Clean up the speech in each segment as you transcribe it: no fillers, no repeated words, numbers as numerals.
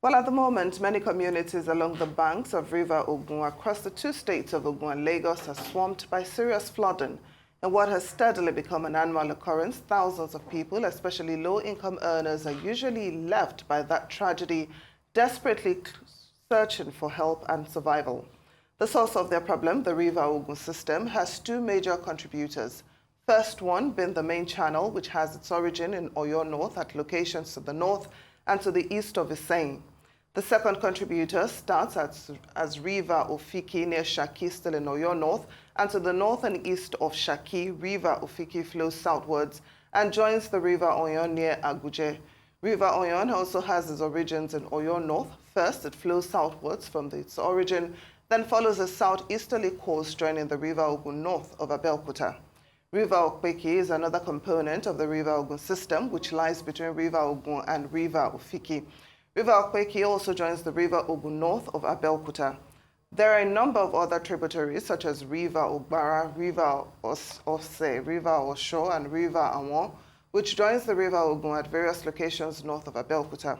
Well, at the moment, many communities along the banks of River Ogun across the two states of Ogun and Lagos are swamped by serious flooding. In what has steadily become an annual occurrence, thousands of people, especially low-income earners, are usually left by that tragedy, desperately searching for help and survival. The source of their problem, the River Ogun system, has two major contributors. First one being the main channel, which has its origin in Oyo North at locations to the north and to the east of Iseyin. The second contributor starts as River Ofiki near Shaki, still in Oyo North, and to the north and east of Shaki, River Ofiki flows southwards and joins the River Oyon near Aguje. River Oyon also has its origins in Oyo North. First, it flows southwards from its origin, then follows a southeasterly course joining the River Ogun north of Abeokuta. River Okpeki is another component of the River Ogun system, which lies between River Ogun and River Ofiki. River Okpeki also joins the River Ogun north of Abeokuta. There are a number of other tributaries such as River Ogbara, River Ose, River Osho, and River Awon, which joins the River Ogun at various locations north of Abeokuta.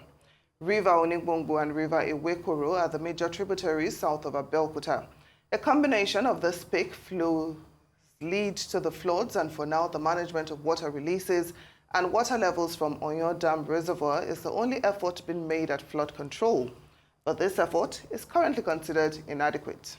River Onigbongbo and River Ewekoro are the major tributaries south of Abeokuta. A combination of this peak flow leads to the floods, and for now the management of water releases and water levels from Oyo Dam Reservoir is the only effort being made at flood control. But this effort is currently considered inadequate.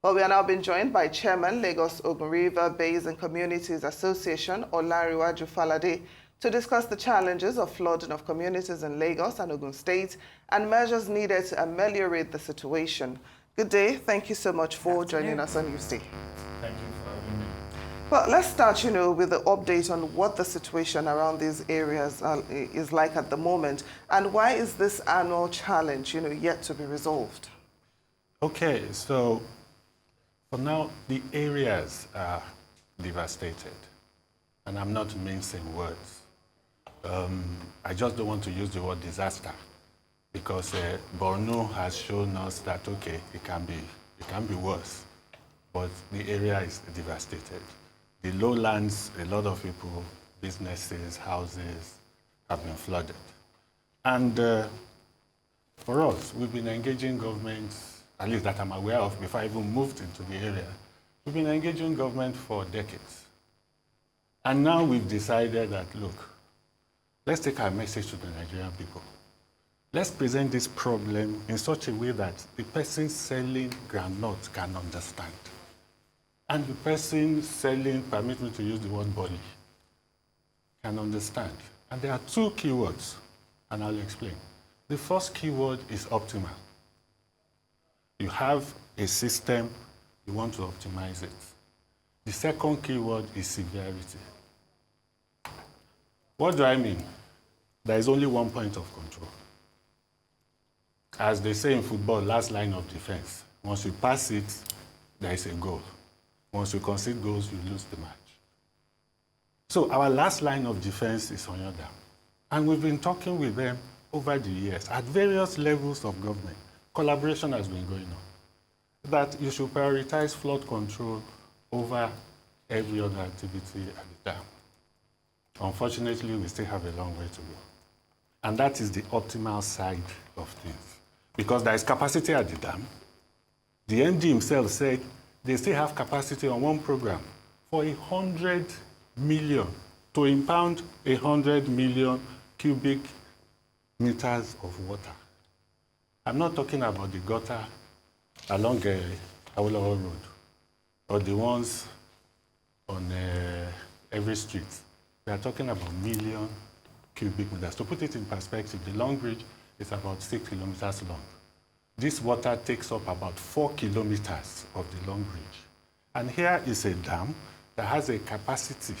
Well, we are now being joined by Chairman, Lagos-Ogun River Basin Communities Association, Olanrewaju Falade, to discuss the challenges of flooding of communities in Lagos and Ogun State and measures needed to ameliorate the situation. Good day. Thank you so much for joining us on UC. Thank you for having me. Well, let's start, with the update on what the situation around these areas is like at the moment, and why is this annual challenge, yet to be resolved? Okay, so for now, the areas are devastated, and I'm not mincing words. I just don't want to use the word disaster, because Borno has shown us that, okay, it can be worse, but the area is devastated. The lowlands, a lot of people, businesses, houses have been flooded. And for us, we've been engaging governments, at least that I'm aware of before I even moved into the area, we've been engaging government for decades. And now we've decided that, look, let's take our message to the Nigerian people. Let's present this problem in such a way that the person selling groundnuts can understand. And the person selling, permit me to use the word body, can understand. And there are two keywords, and I'll explain. The first keyword is optimal. You have a system, you want to optimize it. The second keyword is severity. What do I mean? There is only one point of control. As they say in football, last line of defense. Once you pass it, there is a goal. Once you concede goals, you lose the match. So our last line of defense is Oyo Dam. And we've been talking with them over the years at various levels of government. Collaboration has been going on. That you should prioritize flood control over every other activity at the dam. Unfortunately, we still have a long way to go. And that is the optimal side of things. Because there is capacity at the dam. The MD himself said they still have capacity on one program for 100 million, to impound 100 million cubic meters of water. I'm not talking about the gutter along Awolowo Road or the ones on every street. We are talking about million cubic meters. To put it in perspective, the Long Bridge is about 6 kilometers long. This water takes up about 4 kilometers of the Long Bridge. And here is a dam that has a capacity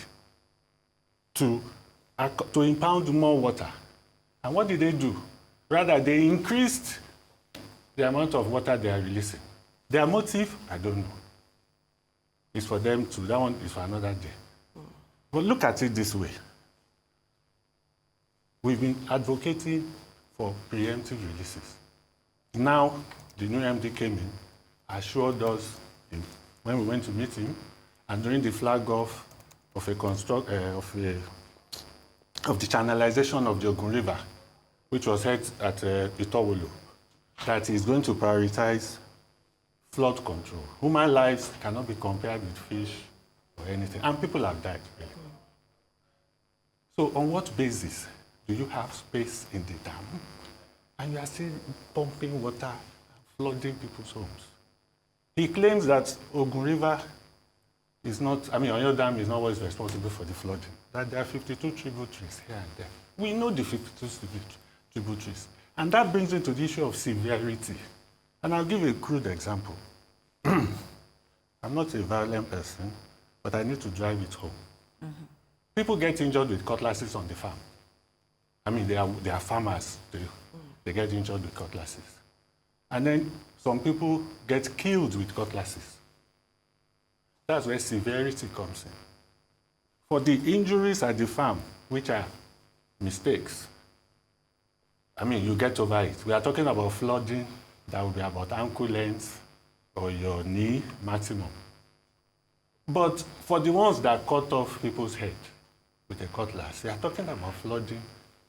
to impound more water. And what did they do? Rather, they increased the amount of water they are releasing. Their motive, I don't know. It's for them to, that one is for another day. But look at it this way. We've been advocating for preemptive releases. Now, the new MD came in, assured us when we went to meet him, and during the flag off of the channelization of the Ogun River, which was held at Itowolo, that is going to prioritize flood control. Human lives cannot be compared with fish or anything, and people have died, really. So on what basis do you have space in the dam and you are still pumping water and flooding people's homes? He claims that Ogun River is not, Oyo Dam is not always responsible for the flooding, that there are 52 tributaries here and there. We know the 52 tributaries. And that brings into the issue of severity. And I'll give a crude example. I'm not a violent person, but I need to drive it home. Mm-hmm. People get injured with cutlasses on the farm. They are farmers. They get injured with cutlasses. And then some people get killed with cutlasses. That's where severity comes in. For the injuries at the farm, which are mistakes, you get over it. We are talking about flooding that will be about ankle length or your knee maximum. But for the ones that cut off people's head with a cutlass, we are talking about flooding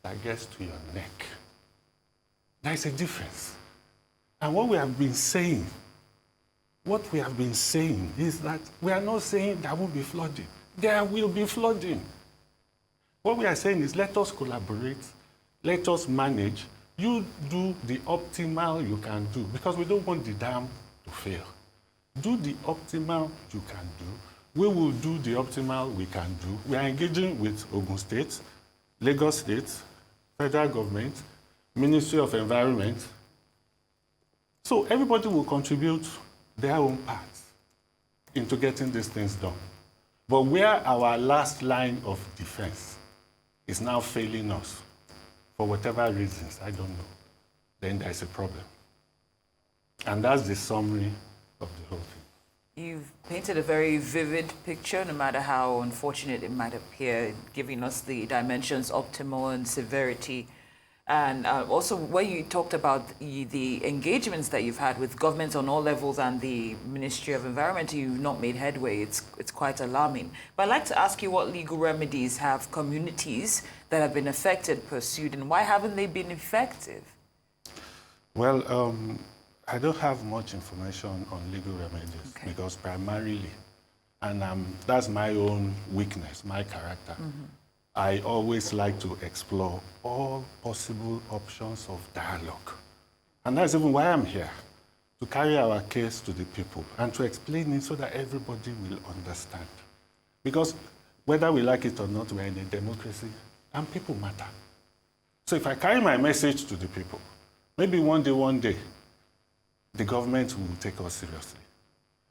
that gets to your neck. There is a difference. And what we have been saying is that we are not saying there won't be flooding. There will be flooding. What we are saying is let us collaborate, let us manage. You do the optimal you can do, because we don't want the dam to fail. Do the optimal you can do. We will do the optimal we can do. We are engaging with Ogun State, Lagos State, federal government, Ministry of Environment. So everybody will contribute their own part into getting these things done. But where our last line of defense is now failing us, for whatever reasons, I don't know, then there's a problem. And that's the summary of the whole thing. You've painted a very vivid picture, no matter how unfortunate it might appear, giving us the dimensions optimal and severity. And also, when you talked about the engagements that you've had with governments on all levels and the Ministry of Environment, you've not made headway. It's quite alarming. But I'd like to ask you, what legal remedies have communities that have been affected pursued, and why haven't they been effective? Well, I don't have much information on legal remedies, because primarily, and that's my own weakness, my character. Mm-hmm. I always like to explore all possible options of dialogue. And that's even why I'm here, to carry our case to the people and to explain it so that everybody will understand. Because whether we like it or not, we're in a democracy and people matter. So if I carry my message to the people, maybe one day, the government will take us seriously.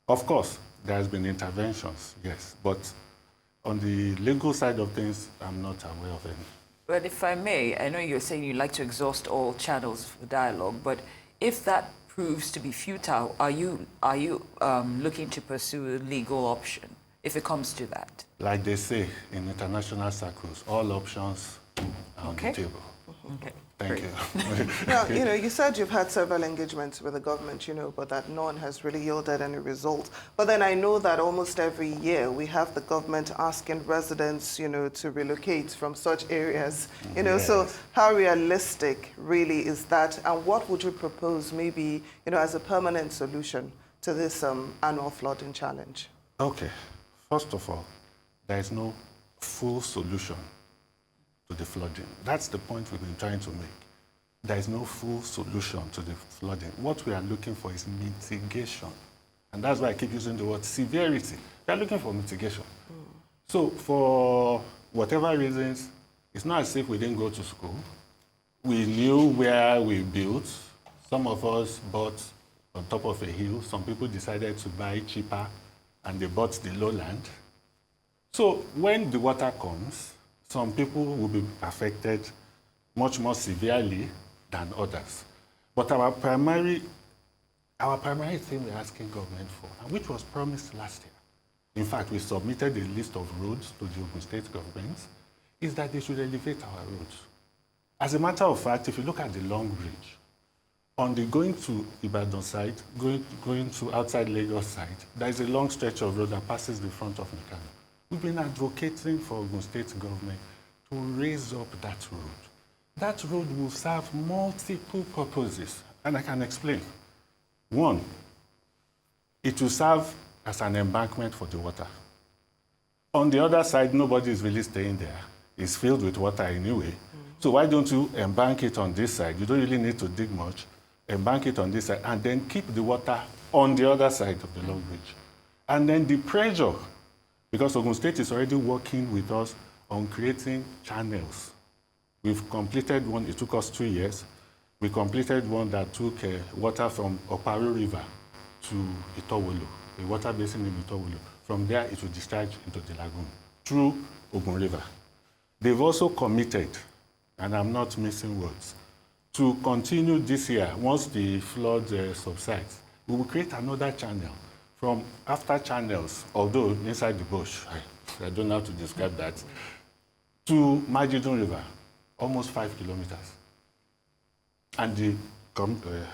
Of course, there has been interventions, yes, but on the legal side of things, I'm not aware of any. But if I may, I know you're saying you like to exhaust all channels for dialogue, but if that proves to be futile, are you looking to pursue a legal option if it comes to that? Like they say in international circles, all options are on the table. Okay. Thank you. Now, you said you've had several engagements with the government, but that none has really yielded any result. But then I know that almost every year we have the government asking residents, to relocate from such areas, Yes. So how realistic really is that? And what would you propose maybe, as a permanent solution to this annual flooding challenge? Okay. First of all, there is no full solution to the flooding. That's the point we've been trying to make. There is no full solution to the flooding. What we are looking for is mitigation. And that's why I keep using the word severity. We are looking for mitigation. So for whatever reasons, it's not as if we didn't go to school. We knew where we built. Some of us bought on top of a hill. Some people decided to buy cheaper, and they bought the lowland. So when the water comes, some people will be affected much more severely than others. But our primary thing we're asking government for, and which was promised last year, in fact, we submitted a list of roads to the Ogun State government, is that they should elevate our roads. As a matter of fact, if you look at the long bridge, on the going to Ibadan side, going to outside Lagos side, there is a long stretch of road that passes the front of Mikano. We've been advocating for Ogun State government to raise up that road that road will serve multiple purposes, and I can explain. One, it will serve as an embankment for the water. On the other side, nobody is really staying there. It's filled with water anyway. So why don't you embank it on this side? You don't really need to dig much. Embank it on this side, and then keep the water on the other side of the long bridge. And then the pressure, because Ogun State is already working with us on creating channels. We've completed one, it took us 2 years. We completed one that took water from Oparu River to Itowolo, a water basin in Itowolo. From there, it will discharge into the lagoon through Ogun River. They've also committed, and I'm not missing words, to continue this year, once the flood subsides, we will create another channel from after channels, although inside the bush, I don't know how to describe that, to Majidun River, almost 5 kilometers. And the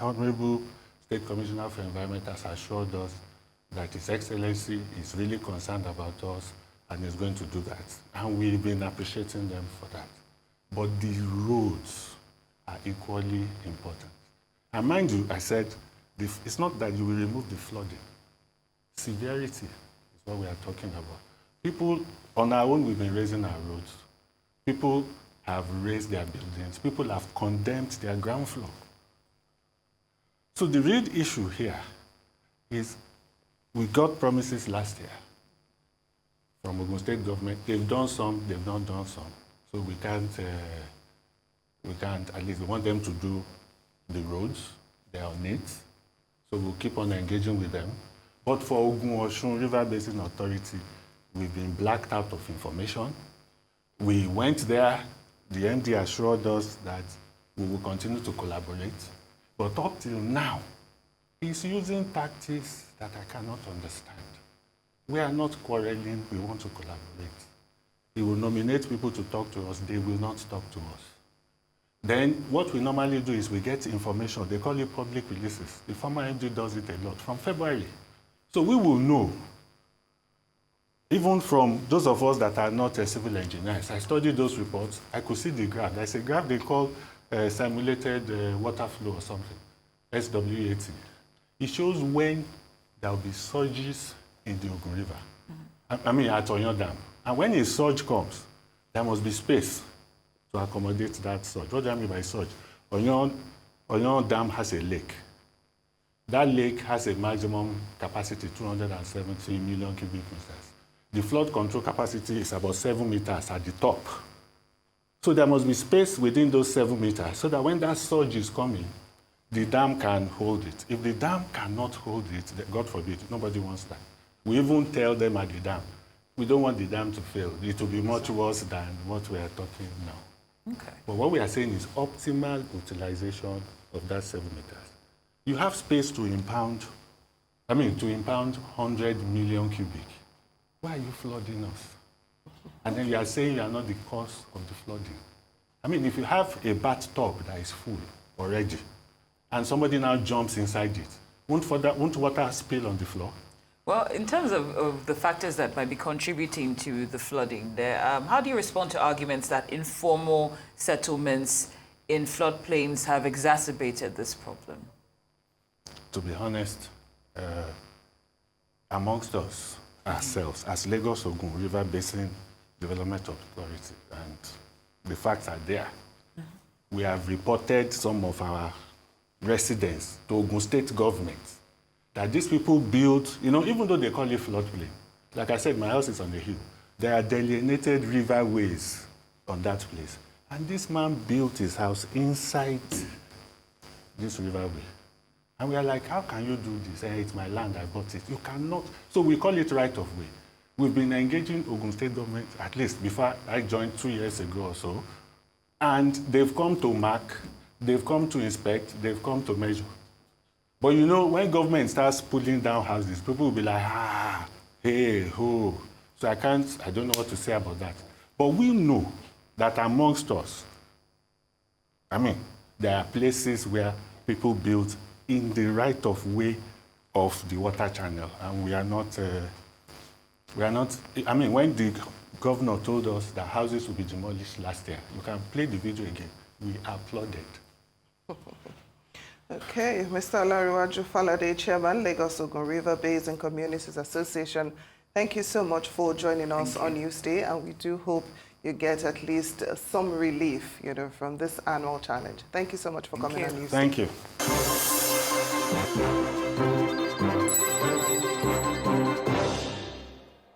Honorable State Commissioner for Environment has assured us that His Excellency is really concerned about us and is going to do that. And we've been appreciating them for that. But the roads are equally important. And mind you, I said, it's not that you will remove the flooding. Severity is what we are talking about. People, on our own, we've been raising our roads. People have raised their buildings. People have condemned their ground floor. So the real issue here is we got promises last year from Ogun State government. They've done some, they've not done some. So we can't, at least we want them to do the roads, they are on it. So we'll keep on engaging with them. But for Ogun-Osun River Basin Authority, we've been blacked out of information. We went there, the MD assured us that we will continue to collaborate. But up till now, he's using tactics that I cannot understand. We are not quarreling, we want to collaborate. He will nominate people to talk to us, they will not talk to us. Then what we normally do is we get information, they call it public releases. The former MD does it a lot, from February. So we will know, even from those of us that are not civil engineers. I studied those reports, I could see the graph. There's a graph they call simulated water flow or something, SWAT. It shows when there will be surges in the Ogun River. I mean, at Oyon Dam. And when a surge comes, there must be space to accommodate that surge. What do I mean by surge? Oyon Dam has a lake. That lake has a maximum capacity, 270 million cubic meters. The flood control capacity is about 7 meters at the top. So there must be space within those 7 meters so that when that surge is coming, the dam can hold it. If the dam cannot hold it, God forbid, nobody wants that. We even tell them at the dam, we don't want the dam to fail. It will be much worse than what we are talking now. Okay. But what we are saying is optimal utilization of that 7 meters. You have space to impound 100 million cubic. Why are you flooding us? And then you are saying you are not the cause of the flooding. I mean, if you have a bathtub that is full already, and somebody now jumps inside it, won't water spill on the floor? Well, in terms of the factors that might be contributing to the flooding there, how do you respond to arguments that informal settlements in floodplains have exacerbated this problem? To be honest, amongst us, ourselves, as Lagos-Ogun River Basin Development Authority, and the facts are there, we have reported some of our residents to Ogun State government that these people built, even though they call it floodplain, like I said, my house is on the hill. There are delineated riverways on that place. And this man built his house inside this riverway. And we are like, how can you do this? It's my land, I bought it. You cannot. So we call it right of way. We've been engaging Ogun State government, at least before I joined 2 years ago or so. And they've come to mark, they've come to inspect, they've come to measure. But when government starts pulling down houses, people will be like, hey, ho. So I don't know what to say about that. But we know that amongst us, there are places where people build in the right of way of the water channel. And we are not, when the governor told us that houses will be demolished last year, you can play the video again. we applauded. Okay, Mr. Olanrewaju Falade, Chairman, Lagos-Ogun River Basin Communities Association, thank you so much for joining us on Newsday, and we do hope you get at least some relief, from this annual challenge. Thank you so much for coming on Newsday. Thank you.